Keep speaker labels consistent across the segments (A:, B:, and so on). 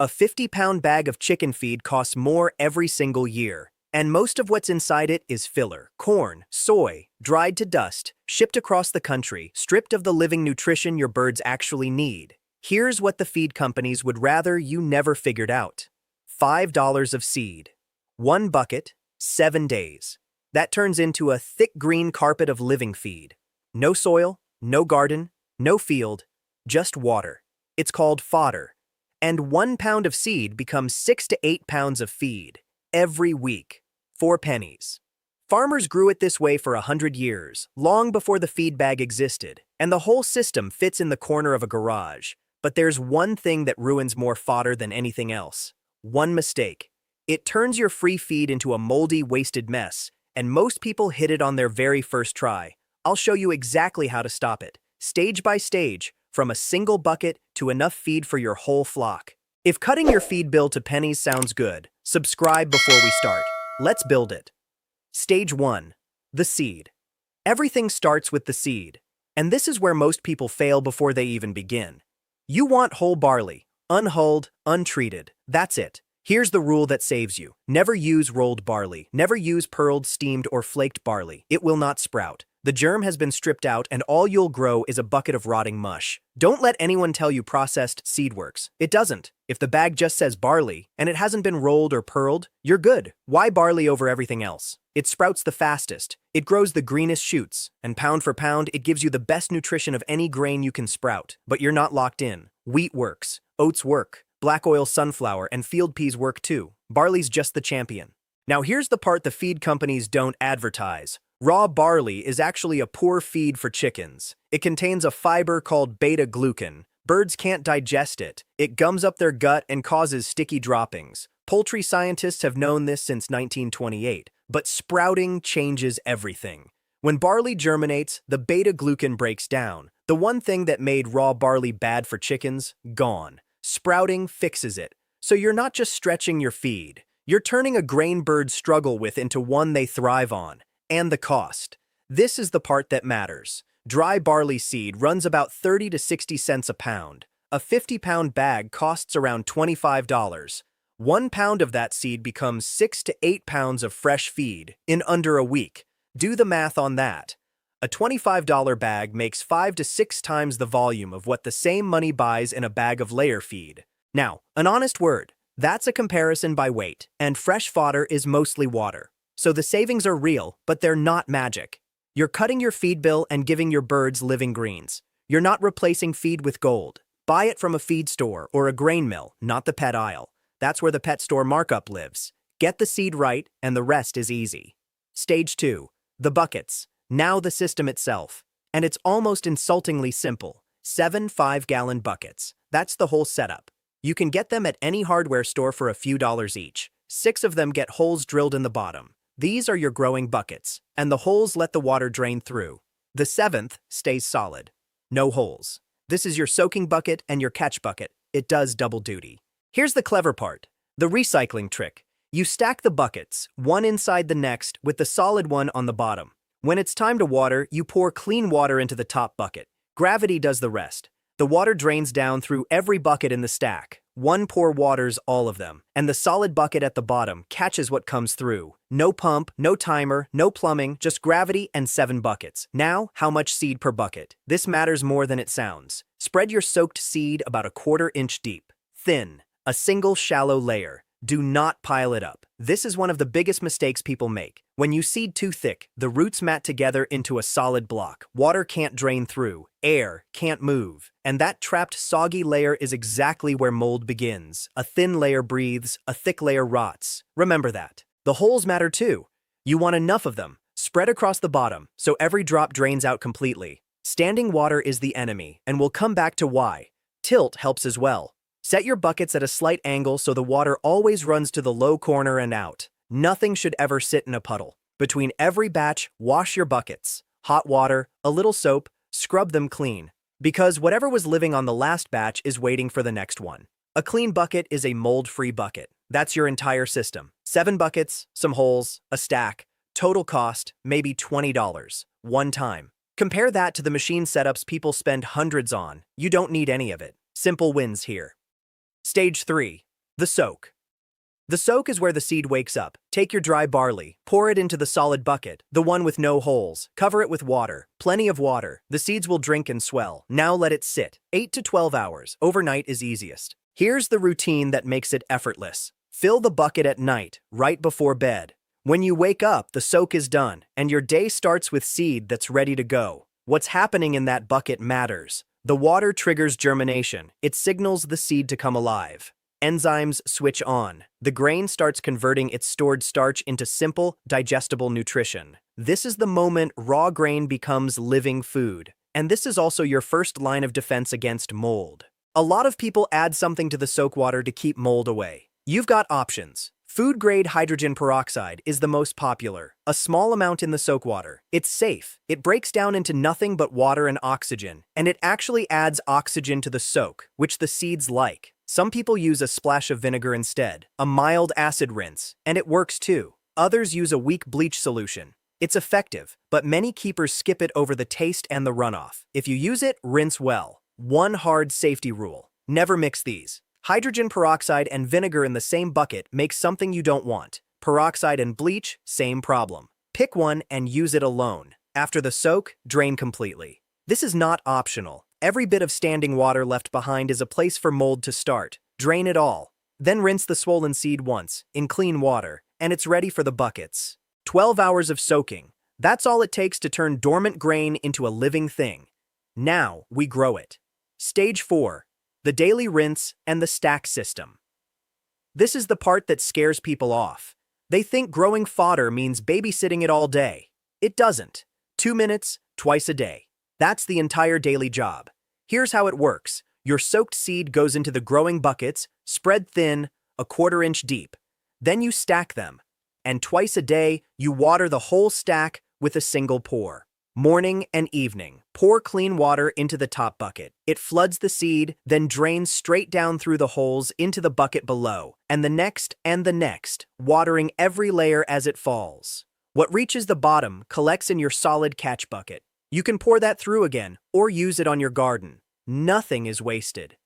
A: A 50-pound bag of chicken feed costs more every single year, and most of what's inside it is filler, corn, soy, dried to dust, shipped across the country, stripped of the living nutrition your birds actually need. Here's what the feed companies would rather you never figured out. $5 of seed. 1 bucket, 7 days. That turns into a thick green carpet of living feed. No soil, no garden, no field, just water. It's called fodder. And 1 pound of seed becomes 6 to 8 pounds of feed every week. 4 pennies. Farmers grew it this way for 100 years, long before the feed bag existed, and the whole system fits in the corner of a garage. But there's one thing that ruins more fodder than anything else. One mistake. It turns your free feed into a moldy, wasted mess, and most people hit it on their very first try. I'll show you exactly how to stop it, stage by stage, from a single bucket to enough feed for your whole flock. If cutting your feed bill to pennies sounds good, subscribe before we start. Let's build it. Stage 1. The seed. Everything starts with the seed, and this is where most people fail before they even begin. You want whole barley, unhulled, untreated. That's it. Here's the rule that saves you. Never use rolled barley. Never use pearled, steamed, or flaked barley. It will not sprout. The germ has been stripped out, and all you'll grow is a bucket of rotting mush. Don't let anyone tell you processed seed works. It doesn't. If the bag just says barley, and it hasn't been rolled or pearled, you're good. Why barley over everything else? It sprouts the fastest. It grows the greenest shoots, and pound for pound, it gives you the best nutrition of any grain you can sprout. But you're not locked in. Wheat works. Oats work. Black oil sunflower and field peas work too. Barley's just the champion. Now here's the part the feed companies don't advertise. Raw barley is actually a poor feed for chickens. It contains a fiber called beta-glucan. Birds can't digest it. It gums up their gut and causes sticky droppings. Poultry scientists have known this since 1928, but sprouting changes everything. When barley germinates, the beta-glucan breaks down. The one thing that made raw barley bad for chickens, gone. Sprouting fixes it. So you're not just stretching your feed. You're turning a grain birds struggle with into one they thrive on. And the cost. This is the part that matters. Dry barley seed runs about 30 to 60 cents a pound. A 50-pound bag costs around $25. 1 pound of that seed becomes 6 to 8 pounds of fresh feed in under a week. Do the math on that. A $25 bag makes 5 to 6 times the volume of what the same money buys in a bag of layer feed. Now, an honest word, that's a comparison by weight, and fresh fodder is mostly water. So the savings are real, but they're not magic. You're cutting your feed bill and giving your birds living greens. You're not replacing feed with gold. Buy it from a feed store or a grain mill, not the pet aisle. That's where the pet store markup lives. Get the seed right, and the rest is easy. Stage 2. The buckets. Now the system itself. And it's almost insultingly simple. 7 5-gallon buckets. That's the whole setup. You can get them at any hardware store for a few dollars each. 6 of them get holes drilled in the bottom. These are your growing buckets, and the holes let the water drain through. The 7th stays solid. No holes. This is your soaking bucket and your catch bucket. It does double duty. Here's the clever part. The recycling trick. You stack the buckets, one inside the next, with the solid one on the bottom. When it's time to water, you pour clean water into the top bucket. Gravity does the rest. The water drains down through every bucket in the stack. One pour waters all of them, and the solid bucket at the bottom catches what comes through. No pump, no timer, no plumbing, just gravity and 7 buckets. Now, how much seed per bucket? This matters more than it sounds. Spread your soaked seed about 1/4 inch deep. Thin. A single shallow layer. Do not pile it up. This is one of the biggest mistakes people make. When you seed too thick, the roots mat together into a solid block. Water can't drain through. Air can't move. And that trapped soggy layer is exactly where mold begins. A thin layer breathes, a thick layer rots. Remember that. The holes matter too. You want enough of them. Spread across the bottom, so every drop drains out completely. Standing water is the enemy, and we'll come back to why. Tilt helps as well. Set your buckets at a slight angle so the water always runs to the low corner and out. Nothing should ever sit in a puddle. Between every batch, wash your buckets. Hot water, a little soap, scrub them clean. Because whatever was living on the last batch is waiting for the next one. A clean bucket is a mold-free bucket. That's your entire system. 7 buckets, some holes, a stack. Total cost, maybe $20. One time. Compare that to the machine setups people spend hundreds on. You don't need any of it. Simple wins here. Stage 3. The soak. The soak is where the seed wakes up. Take your dry barley, pour it into the solid bucket, the one with no holes. Cover it with water, plenty of water. The seeds will drink and swell. Now let it sit. 8 to 12 hours. Overnight is easiest. Here's the routine that makes it effortless. Fill the bucket at night, right before bed. When you wake up, the soak is done, and your day starts with seed that's ready to go. What's happening in that bucket matters. The water triggers germination. It signals the seed to come alive. Enzymes switch on. The grain starts converting its stored starch into simple, digestible nutrition. This is the moment raw grain becomes living food. And this is also your first line of defense against mold. A lot of people add something to the soak water to keep mold away. You've got options. Food-grade hydrogen peroxide is the most popular, a small amount in the soak water. It's safe. It breaks down into nothing but water and oxygen, and it actually adds oxygen to the soak, which the seeds like. Some people use a splash of vinegar instead, a mild acid rinse, and it works too. Others use a weak bleach solution. It's effective, but many keepers skip it over the taste and the runoff. If you use it, rinse well. One hard safety rule: never mix these. Hydrogen peroxide and vinegar in the same bucket makes something you don't want. Peroxide and bleach, same problem. Pick one and use it alone. After the soak, drain completely. This is not optional. Every bit of standing water left behind is a place for mold to start. Drain it all. Then rinse the swollen seed once, in clean water, and it's ready for the buckets. 12 hours of soaking. That's all it takes to turn dormant grain into a living thing. Now we grow it. Stage 4. The daily rinse and the stack system. This is the part that scares people off. They think growing fodder means babysitting it all day. It doesn't. 2 minutes, twice a day. That's the entire daily job. Here's how it works. Your soaked seed goes into the growing buckets, spread thin, a 1/4 inch deep. Then you stack them. And twice a day, you water the whole stack with a single pour. Morning and evening, pour clean water into the top bucket. It floods the seed, then drains straight down through the holes into the bucket below, and the next, watering every layer as it falls. What reaches the bottom collects in your solid catch bucket. You can pour that through again, or use it on your garden. Nothing is wasted.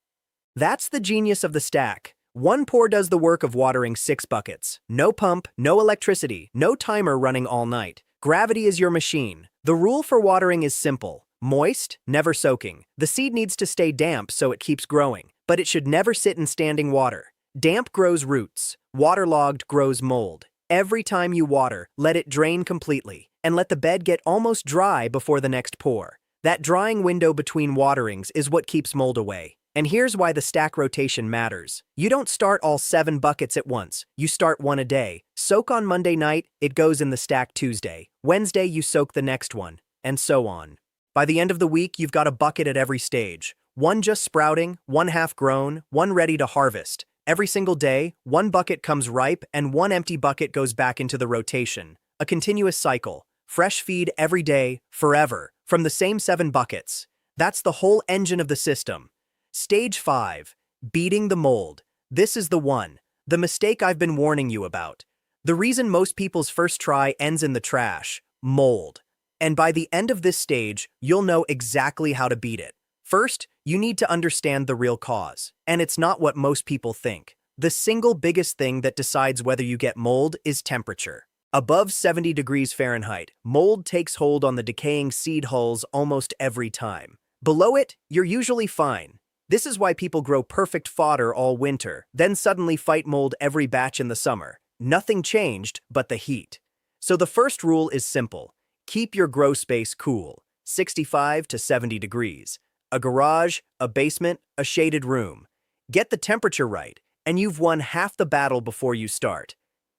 A: That's the genius of the stack. One pour does the work of watering 6 buckets. No pump, no electricity, no timer running all night. Gravity is your machine. The rule for watering is simple. Moist, never soaking. The seed needs to stay damp so it keeps growing, but it should never sit in standing water. Damp grows roots. Waterlogged grows mold. Every time you water, let it drain completely, and let the bed get almost dry before the next pour. That drying window between waterings is what keeps mold away. And here's why the stack rotation matters. You don't start all 7 buckets at once. You start 1 a day. Soak on Monday night, it goes in the stack Tuesday. Wednesday, you soak the next one, and so on. By the end of the week, you've got a bucket at every stage. One just sprouting, one half grown, one ready to harvest. Every single day, 1 bucket comes ripe and 1 empty bucket goes back into the rotation. A continuous cycle. Fresh feed every day, forever, from the same 7 buckets. That's the whole engine of the system. Stage 5. Beating the mold. This is the one. The mistake I've been warning you about. The reason most people's first try ends in the trash. Mold. And by the end of this stage, you'll know exactly how to beat it. First, you need to understand the real cause. And it's not what most people think. The single biggest thing that decides whether you get mold is temperature. Above 70 degrees Fahrenheit, mold takes hold on the decaying seed hulls almost every time. Below it, you're usually fine. This is why people grow perfect fodder all winter, then suddenly fight mold every batch in the summer. Nothing changed but the heat. So the first rule is simple. Keep your grow space cool, 65 to 70 degrees. A garage, a basement, a shaded room. Get the temperature right, and you've won half the battle before you start.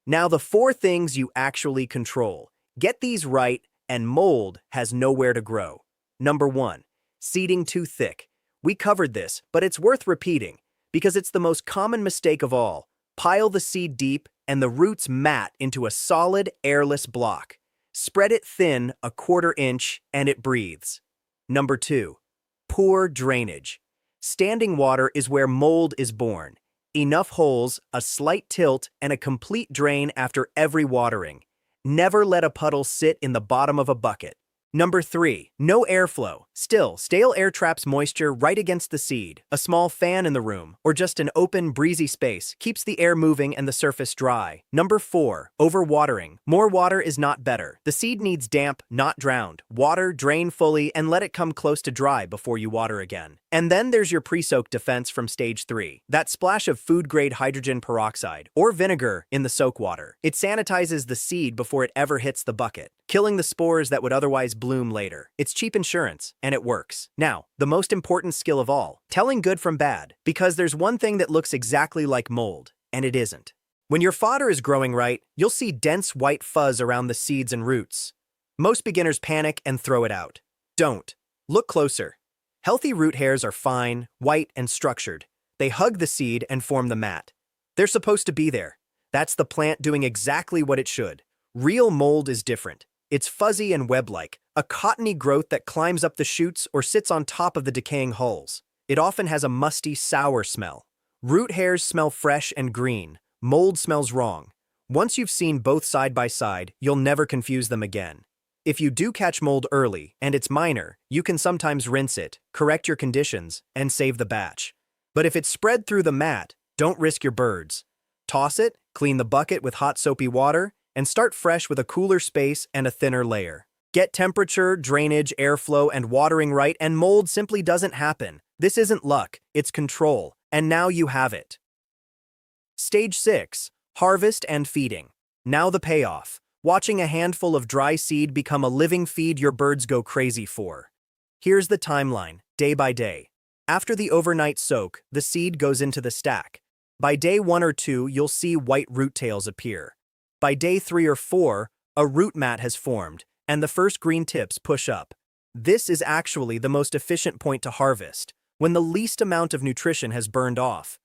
A: Now the 4 things you actually control. Get these right, and mold has nowhere to grow. Number 1. Seeding too thick. We covered this, but it's worth repeating, because it's the most common mistake of all. Pile the seed deep, and the roots mat into a solid, airless block. Spread it thin, a 1/4 inch, and it breathes. Number 2. Poor drainage. Standing water is where mold is born. Enough holes, a slight tilt, and a complete drain after every watering. Never let a puddle sit in the bottom of a bucket. Number 3. No airflow. Still, stale air traps moisture right against the seed. A small fan in the room, or just an open, breezy space, keeps the air moving and the surface dry. Number 4. Overwatering. More water is not better. The seed needs damp, not drowned. Water, drain fully, and let it come close to dry before you water again. And then there's your pre-soak defense from stage 3. That splash of food-grade hydrogen peroxide, or vinegar, in the soak water. It sanitizes the seed before it ever hits the bucket, killing the spores that would otherwise bloom later. It's cheap insurance, and it works. Now, the most important skill of all, telling good from bad, because there's one thing that looks exactly like mold, and it isn't. When your fodder is growing right, you'll see dense white fuzz around the seeds and roots. Most beginners panic and throw it out. Don't. Look closer. Healthy root hairs are fine, white, and structured. They hug the seed and form the mat. They're supposed to be there. That's the plant doing exactly what it should. Real mold is different. It's fuzzy and web-like, a cottony growth that climbs up the shoots or sits on top of the decaying hulls. It often has a musty, sour smell. Root hairs smell fresh and green. Mold smells wrong. Once you've seen both side by side, you'll never confuse them again. If you do catch mold early, and it's minor, you can sometimes rinse it, correct your conditions, and save the batch. But if it's spread through the mat, don't risk your birds. Toss it, clean the bucket with hot soapy water, and start fresh with a cooler space and a thinner layer. Get temperature, drainage, airflow, and watering right, and mold simply doesn't happen. This isn't luck, it's control, and now you have it. Stage 6. Harvest and feeding. Now the payoff. Watching a handful of dry seed become a living feed your birds go crazy for. Here's the timeline, day by day. After the overnight soak, the seed goes into the stack. By day 1 or 2, you'll see white root tails appear. By day 3 or 4, a root mat has formed, and the first green tips push up. This is actually the most efficient point to harvest, when the least amount of nutrition has burned off.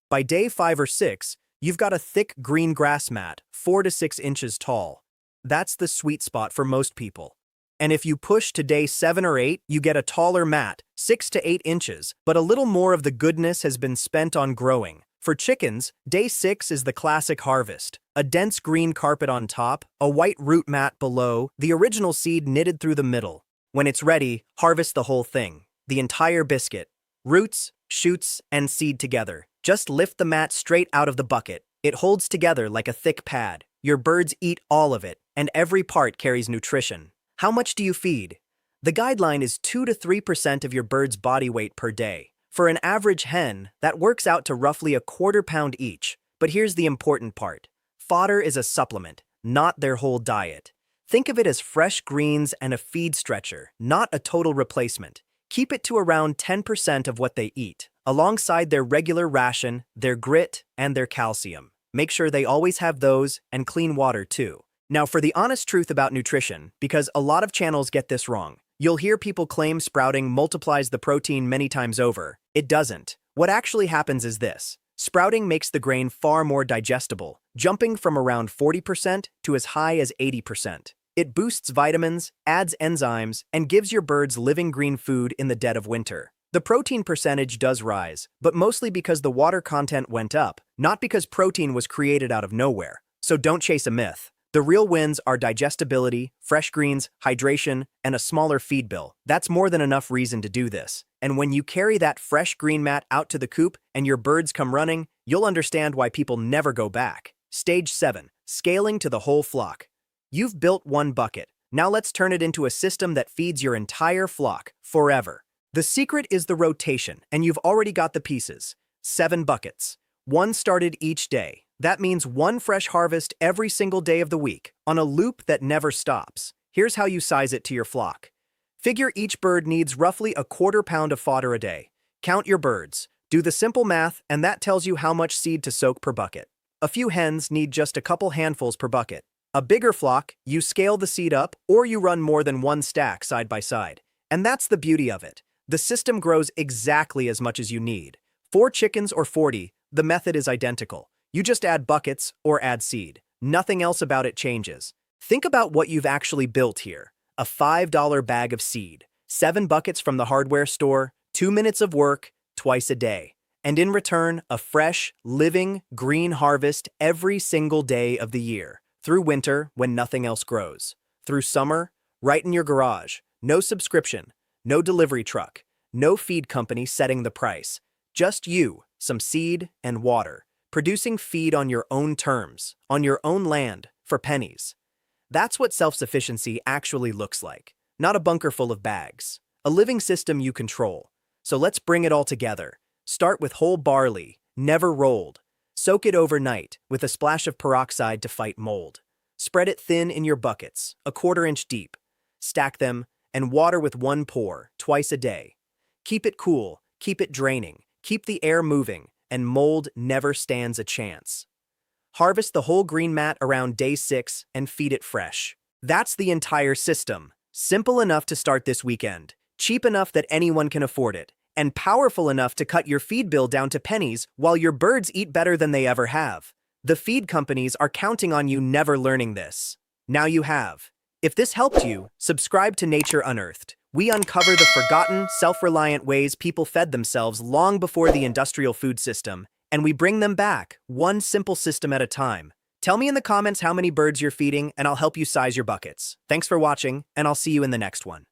A: By day 5 or 6, you've got a thick green grass mat, 4 to 6 inches tall. That's the sweet spot for most people. And if you push to day 7 or 8, you get a taller mat, 6 to 8 inches, but a little more of the goodness has been spent on growing. For chickens, day 6 is the classic harvest. A dense green carpet on top, a white root mat below, the original seed knitted through the middle. When it's ready, harvest the whole thing, the entire biscuit. Roots, shoots, and seed together. Just lift the mat straight out of the bucket. It holds together like a thick pad. Your birds eat all of it, and every part carries nutrition. How much do you feed? The guideline is 2 to 3% of your bird's body weight per day. For an average hen, that works out to roughly a quarter pound each. But here's the important part. Fodder is a supplement, not their whole diet. Think of it as fresh greens and a feed stretcher, not a total replacement. Keep it to around 10% of what they eat, alongside their regular ration, their grit, and their calcium. Make sure they always have those, and clean water too. Now for the honest truth about nutrition, because a lot of channels get this wrong. You'll hear people claim sprouting multiplies the protein many times over. It doesn't. What actually happens is this. Sprouting makes the grain far more digestible, jumping from around 40% to as high as 80%. It boosts vitamins, adds enzymes, and gives your birds living green food in the dead of winter. The protein percentage does rise, but mostly because the water content went up, not because protein was created out of nowhere. So don't chase a myth. The real wins are digestibility, fresh greens, hydration, and a smaller feed bill. That's more than enough reason to do this. And when you carry that fresh green mat out to the coop and your birds come running, you'll understand why people never go back. Stage 7. Scaling to the whole flock. You've built one bucket. Now let's turn it into a system that feeds your entire flock, forever. The secret is the rotation, and you've already got the pieces. 7 buckets. 1 started each day. That means 1 fresh harvest every single day of the week, on a loop that never stops. Here's how you size it to your flock. Figure each bird needs roughly a quarter pound of fodder a day. Count your birds. Do the simple math, and that tells you how much seed to soak per bucket. A few hens need just a couple handfuls per bucket. A bigger flock, you scale the seed up, or you run more than 1 stack side by side. And that's the beauty of it. The system grows exactly as much as you need. 4 chickens or 40, the method is identical. You just add buckets or add seed. Nothing else about it changes. Think about what you've actually built here. A $5 bag of seed, 7 buckets from the hardware store, 2 minutes of work, twice a day. And in return, a fresh, living, green harvest every single day of the year. Through winter, when nothing else grows. Through summer, right in your garage. No subscription. No delivery truck, no feed company setting the price. Just you, some seed, and water, producing feed on your own terms, on your own land, for pennies. That's what self-sufficiency actually looks like. Not a bunker full of bags. A living system you control. So let's bring it all together. Start with whole barley, never rolled. Soak it overnight with a splash of peroxide to fight mold. Spread it thin in your buckets, a 1/4 inch deep. Stack them, and water with 1 pour, twice a day. Keep it cool, keep it draining, keep the air moving, and mold never stands a chance. Harvest the whole green mat around day 6 and feed it fresh. That's the entire system. Simple enough to start this weekend, cheap enough that anyone can afford it, and powerful enough to cut your feed bill down to pennies while your birds eat better than they ever have. The feed companies are counting on you never learning this. Now you have. If this helped you, subscribe to Nature Unearthed. We uncover the forgotten, self-reliant ways people fed themselves long before the industrial food system, and we bring them back, one simple system at a time. Tell me in the comments how many birds you're feeding, and I'll help you size your buckets. Thanks for watching, and I'll see you in the next one.